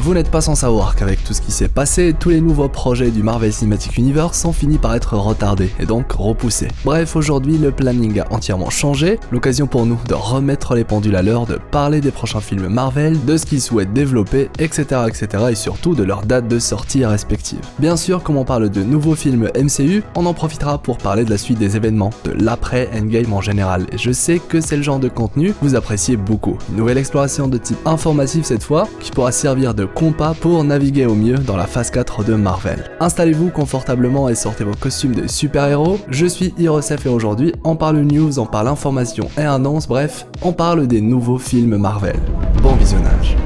Vous n'êtes pas sans savoir qu'avec tout ce qui s'est passé, tous les nouveaux projets du Marvel Cinematic Universe ont fini par être retardés et donc repoussés. Bref, aujourd'hui le planning a entièrement changé, l'occasion pour nous de remettre les pendules à l'heure, de parler des prochains films Marvel, de ce qu'ils souhaitent développer, etc. et surtout de leurs dates de sortie respectives. Bien sûr, comme on parle de nouveaux films MCU, on en profitera pour parler de la suite des événements, de l'après Endgame en général, et je sais que c'est le genre de contenu que vous appréciez beaucoup. Une nouvelle exploration de type informatif cette fois, qui pourra servir de compas pour naviguer au mieux dans la phase 4 de Marvel. Installez-vous confortablement et sortez vos costumes de super-héros, je suis Hirosef et aujourd'hui on parle news, on parle information et annonce, bref, on parle des nouveaux films Marvel. Bon visionnage.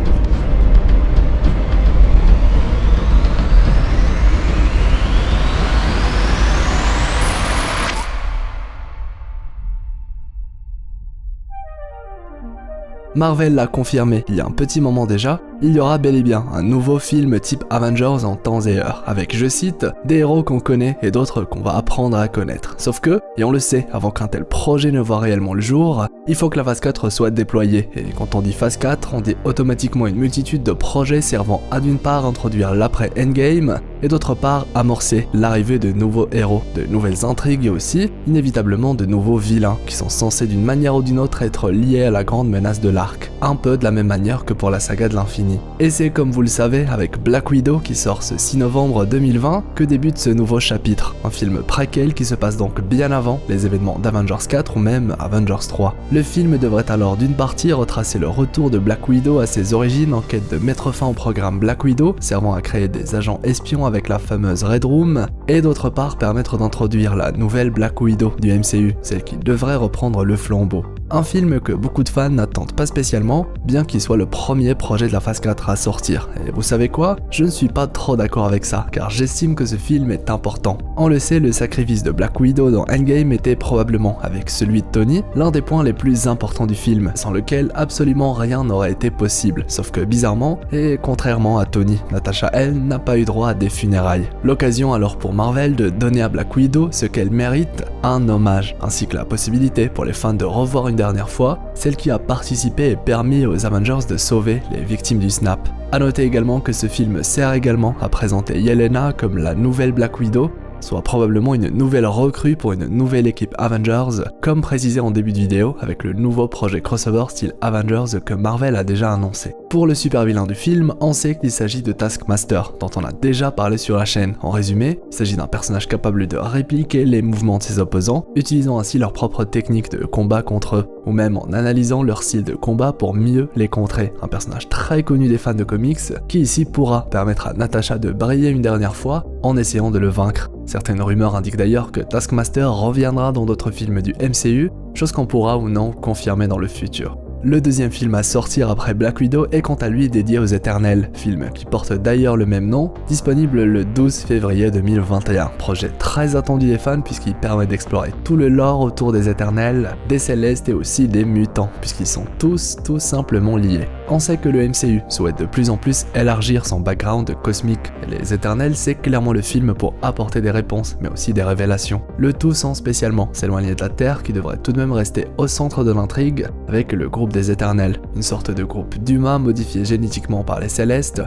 Marvel l'a confirmé il y a un petit moment déjà, il y aura bel et bien un nouveau film type Avengers en temps et heure, avec, je cite, des héros qu'on connaît et d'autres qu'on va apprendre à connaître. Sauf que, et on le sait, avant qu'un tel projet ne voit réellement le jour, il faut que la phase 4 soit déployée, et quand on dit phase 4, on dit automatiquement une multitude de projets servant à d'une part introduire l'après Endgame, et d'autre part amorcer l'arrivée de nouveaux héros, de nouvelles intrigues et aussi, inévitablement, de nouveaux vilains, qui sont censés d'une manière ou d'une autre être liés à la grande menace de l'arc, un peu de la même manière que pour la saga de l'infini. Et c'est comme vous le savez avec Black Widow qui sort ce 6 novembre 2020 que débute ce nouveau chapitre, un film préquel qui se passe donc bien avant les événements d'Avengers 4 ou même Avengers 3. Le film devrait alors d'une partie retracer le retour de Black Widow à ses origines en quête de mettre fin au programme Black Widow, servant à créer des agents espions avec la fameuse Red Room, et d'autre part permettre d'introduire la nouvelle Black Widow du MCU, celle qui devrait reprendre le flambeau. Un film que beaucoup de fans n'attendent pas spécialement, bien qu'il soit le premier projet de la phase 4 à sortir. Et vous savez quoi? Je ne suis pas trop d'accord avec ça, car j'estime que ce film est important. On le sait, le sacrifice de Black Widow dans Endgame était probablement, avec celui de Tony, l'un des points les plus importants du film, sans lequel absolument rien n'aurait été possible. Sauf que bizarrement, et contrairement à Tony, Natasha elle n'a pas eu droit à des funérailles. L'occasion alors pour Marvel de donner à Black Widow ce qu'elle mérite, un hommage, ainsi que la possibilité pour les fans de revoir une dernière fois, celle qui a participé et permis aux Avengers de sauver les victimes du snap. A noter également que ce film sert également à présenter Yelena comme la nouvelle Black Widow, soit probablement une nouvelle recrue pour une nouvelle équipe Avengers, comme précisé en début de vidéo avec le nouveau projet crossover style Avengers que Marvel a déjà annoncé. Pour le super vilain du film, on sait qu'il s'agit de Taskmaster, dont on a déjà parlé sur la chaîne. En résumé, il s'agit d'un personnage capable de répliquer les mouvements de ses opposants, utilisant ainsi leurs propres techniques de combat contre eux, ou même en analysant leur style de combat pour mieux les contrer. Un personnage très connu des fans de comics, qui ici pourra permettre à Natasha de briller une dernière fois en essayant de le vaincre. Certaines rumeurs indiquent d'ailleurs que Taskmaster reviendra dans d'autres films du MCU, chose qu'on pourra ou non confirmer dans le futur. Le deuxième film à sortir après Black Widow est quant à lui dédié aux Éternels, film qui porte d'ailleurs le même nom, disponible le 12 février 2021. Projet très attendu des fans puisqu'il permet d'explorer tout le lore autour des Éternels, des Célestes et aussi des Mutants, puisqu'ils sont tous tout simplement liés. On sait que le MCU souhaite de plus en plus élargir son background cosmique, et les Éternels c'est clairement le film pour apporter des réponses, mais aussi des révélations. Le tout sans spécialement s'éloigner de la Terre qui devrait tout de même rester au centre de l'intrigue, avec le groupe des Éternels, une sorte de groupe d'humains modifiés génétiquement par les Célestes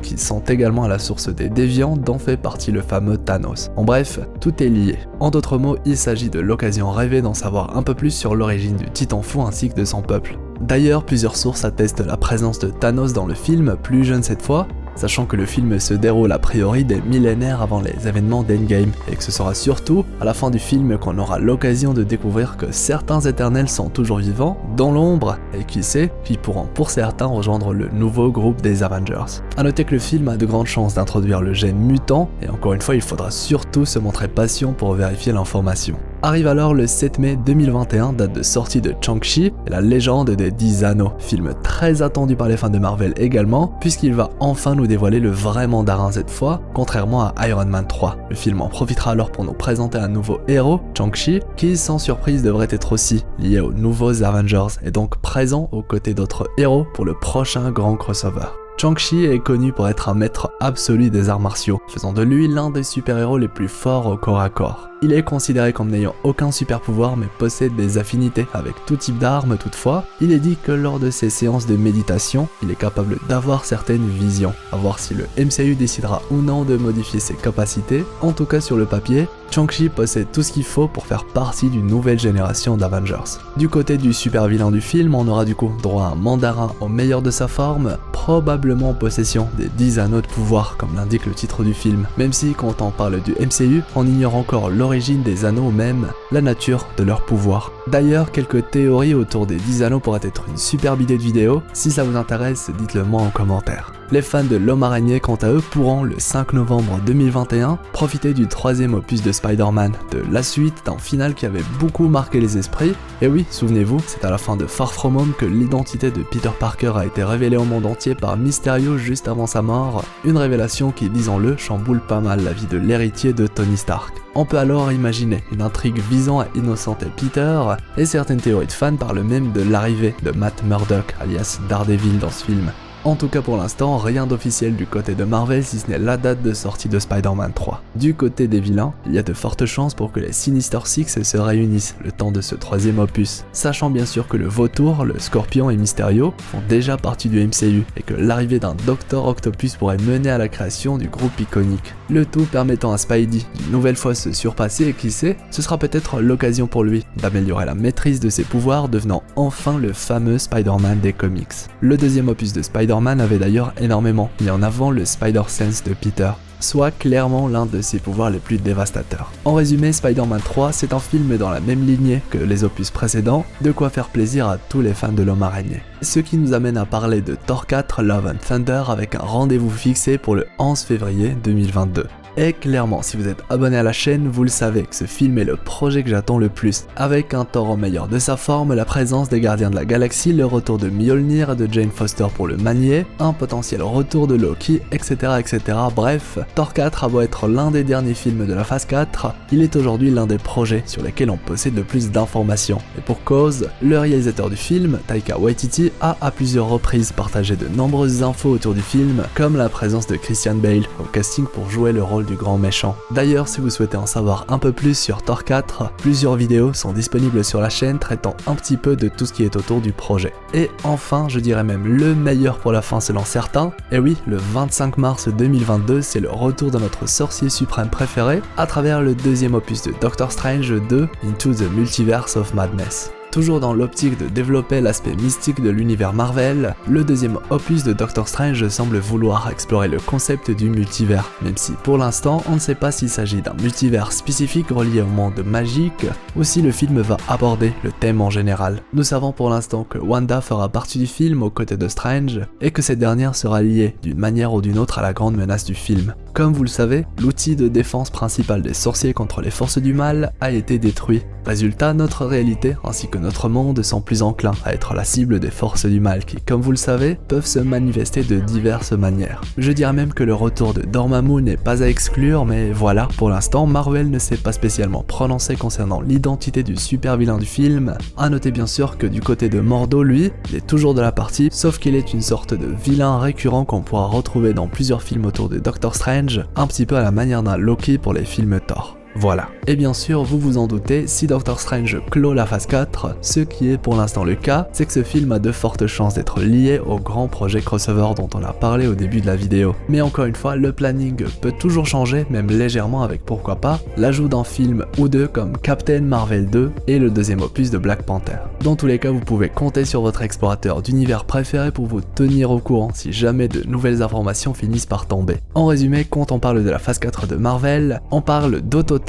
qui sont également à la source des Déviants dont fait partie le fameux Thanos. En bref, tout est lié. En d'autres mots, il s'agit de l'occasion rêvée d'en savoir un peu plus sur l'origine du Titan Fou ainsi que de son peuple. D'ailleurs, plusieurs sources attestent la présence de Thanos dans le film, plus jeune cette fois, sachant que le film se déroule a priori des millénaires avant les événements d'Endgame, et que ce sera surtout à la fin du film qu'on aura l'occasion de découvrir que certains Éternels sont toujours vivants, dans l'ombre, et qui sait, qui pourront pour certains rejoindre le nouveau groupe des Avengers. A noter que le film a de grandes chances d'introduire le gène mutant, et encore une fois il faudra surtout se montrer patient pour vérifier l'information. Arrive alors le 7 mai 2021, date de sortie de Shang-Chi et la légende des 10 anneaux, film très attendu par les fans de Marvel également, puisqu'il va enfin nous dévoiler le vrai mandarin cette fois, contrairement à Iron Man 3. Le film en profitera alors pour nous présenter un nouveau héros, Shang-Chi, qui sans surprise devrait être aussi lié aux nouveaux Avengers et donc présent aux côtés d'autres héros pour le prochain grand crossover. Shang-Chi est connu pour être un maître absolu des arts martiaux, faisant de lui l'un des super-héros les plus forts au corps à corps. Il est considéré comme n'ayant aucun super pouvoir mais possède des affinités avec tout type d'armes. Toutefois, il est dit que lors de ses séances de méditation, il est capable d'avoir certaines visions. À voir si le MCU décidera ou non de modifier ses capacités. En tout cas sur le papier, Shang-Chi possède tout ce qu'il faut pour faire partie d'une nouvelle génération d'Avengers. Du côté du super vilain du film, on aura du coup droit à un mandarin au meilleur de sa forme, probablement en possession des 10 anneaux de pouvoir comme l'indique le titre du film, même si quand on parle du MCU, on ignore encore l'origine des anneaux ou même la nature de leur pouvoir. D'ailleurs, quelques théories autour des 10 anneaux pourraient être une superbe idée de vidéo, si ça vous intéresse, dites-le moi en commentaire. Les fans de l'Homme Araignée, quant à eux, pourront le 5 novembre 2021 profiter du 3e opus de Spider-Man, de la suite d'un final qui avait beaucoup marqué les esprits. Et oui, souvenez-vous, c'est à la fin de Far From Home que l'identité de Peter Parker a été révélée au monde entier par Mysterio juste avant sa mort, une révélation qui, disons-le, chamboule pas mal la vie de l'héritier de Tony Stark. On peut alors imaginer une intrigue visant à innocenter Peter, et certaines théories de fans parlent même de l'arrivée de Matt Murdock, alias Daredevil dans ce film. En tout cas pour l'instant, rien d'officiel du côté de Marvel si ce n'est la date de sortie de Spider-Man 3. Du côté des vilains, il y a de fortes chances pour que les Sinister Six se réunissent le temps de ce 3e opus, sachant bien sûr que le Vautour, le Scorpion et Mysterio font déjà partie du MCU et que l'arrivée d'un Dr Octopus pourrait mener à la création du groupe iconique. Le tout permettant à Spidey d'une nouvelle fois se surpasser et qui sait, ce sera peut-être l'occasion pour lui d'améliorer la maîtrise de ses pouvoirs, devenant enfin le fameux Spider-Man des comics. Le 2e opus de Spider-Man avait d'ailleurs énormément mis en avant le Spider-Sense de Peter, soit clairement l'un de ses pouvoirs les plus dévastateurs. En résumé, Spider-Man 3, c'est un film dans la même lignée que les opus précédents, de quoi faire plaisir à tous les fans de l'Homme Araignée. Ce qui nous amène à parler de Thor 4 Love and Thunder avec un rendez-vous fixé pour le 11 février 2022. Et clairement, si vous êtes abonné à la chaîne, vous le savez que ce film est le projet que j'attends le plus. Avec un Thor au meilleur de sa forme, la présence des Gardiens de la Galaxie, le retour de Mjolnir et de Jane Foster pour le manier, un potentiel retour de Loki, etc. etc. Bref, Thor 4 a beau être l'un des derniers films de la phase 4, il est aujourd'hui l'un des projets sur lesquels on possède le plus d'informations. Et pour cause, le réalisateur du film, Taika Waititi, a à plusieurs reprises partagé de nombreuses infos autour du film, comme la présence de Christian Bale au casting pour jouer le rôle du grand méchant. D'ailleurs, si vous souhaitez en savoir un peu plus sur Thor 4, plusieurs vidéos sont disponibles sur la chaîne traitant un petit peu de tout ce qui est autour du projet. Et enfin, je dirais même le meilleur pour la fin selon certains, et oui, le 25 mars 2022, c'est le retour de notre sorcier suprême préféré à travers le 2e opus de Doctor Strange 2 Into the Multiverse of Madness. Toujours dans l'optique de développer l'aspect mystique de l'univers Marvel, le 2e opus de Doctor Strange semble vouloir explorer le concept du multivers, même si pour l'instant on ne sait pas s'il s'agit d'un multivers spécifique relié au monde magique ou si le film va aborder le thème en général. Nous savons pour l'instant que Wanda fera partie du film aux côtés de Strange et que cette dernière sera liée d'une manière ou d'une autre à la grande menace du film. Comme vous le savez, l'outil de défense principal des sorciers contre les forces du mal a été détruit. Résultat, notre réalité ainsi que notre monde sont plus enclins à être la cible des forces du mal qui, comme vous le savez, peuvent se manifester de diverses manières. Je dirais même que le retour de Dormammu n'est pas à exclure, mais voilà, pour l'instant, Marvel ne s'est pas spécialement prononcé concernant l'identité du super vilain du film. À noter bien sûr que du côté de Mordo, lui, il est toujours de la partie, sauf qu'il est une sorte de vilain récurrent qu'on pourra retrouver dans plusieurs films autour de Doctor Strange, un petit peu à la manière d'un Loki pour les films Thor. Voilà. Et bien sûr, vous vous en doutez, si Doctor Strange clôt la phase 4, ce qui est pour l'instant le cas, c'est que ce film a de fortes chances d'être lié au grand projet crossover dont on a parlé au début de la vidéo. Mais encore une fois, le planning peut toujours changer, même légèrement avec pourquoi pas, l'ajout d'un film ou deux comme Captain Marvel 2 et le 2e opus de Black Panther. Dans tous les cas, vous pouvez compter sur votre explorateur d'univers préféré pour vous tenir au courant si jamais de nouvelles informations finissent par tomber. En résumé, quand on parle de la phase 4 de Marvel, on parle d'au total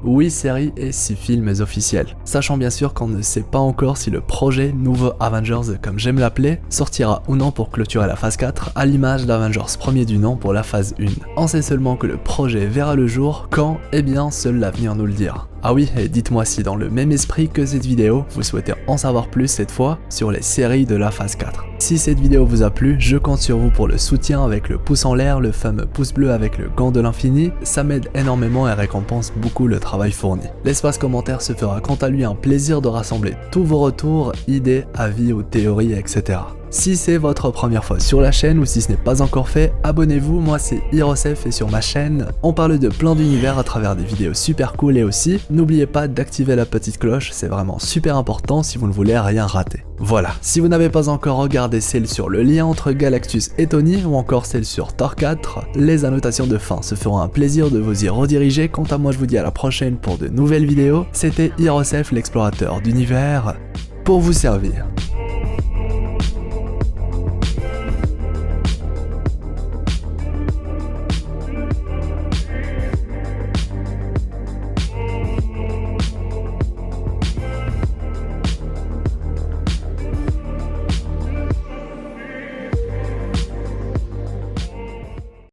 8 séries et 6 films officiels. Sachant bien sûr qu'on ne sait pas encore si le projet nouveau Avengers, comme j'aime l'appeler, sortira ou non pour clôturer la phase 4, à l'image d'Avengers premier du nom pour la phase 1. On sait seulement que le projet verra le jour quand, eh bien, seul l'avenir nous le dira. Ah oui, et dites-moi si dans le même esprit que cette vidéo, vous souhaitez en savoir plus cette fois sur les séries de la phase 4. Si cette vidéo vous a plu, je compte sur vous pour le soutien avec le pouce en l'air, le fameux pouce bleu avec le gant de l'infini, ça m'aide énormément et récompense beaucoup le travail fourni. L'espace commentaire se fera quant à lui un plaisir de rassembler tous vos retours, idées, avis ou théories, etc. Si c'est votre première fois sur la chaîne ou si ce n'est pas encore fait, abonnez-vous, moi c'est Hirosef et sur ma chaîne, on parle de plein d'univers à travers des vidéos super cool et aussi, n'oubliez pas d'activer la petite cloche, c'est vraiment super important si vous ne voulez rien rater. Voilà, si vous n'avez pas encore regardé celle sur le lien entre Galactus et Tony ou encore celle sur Thor 4, les annotations de fin se feront un plaisir de vous y rediriger. Quant à moi, je vous dis à la prochaine pour de nouvelles vidéos. C'était Hirosef, l'explorateur d'univers, pour vous servir.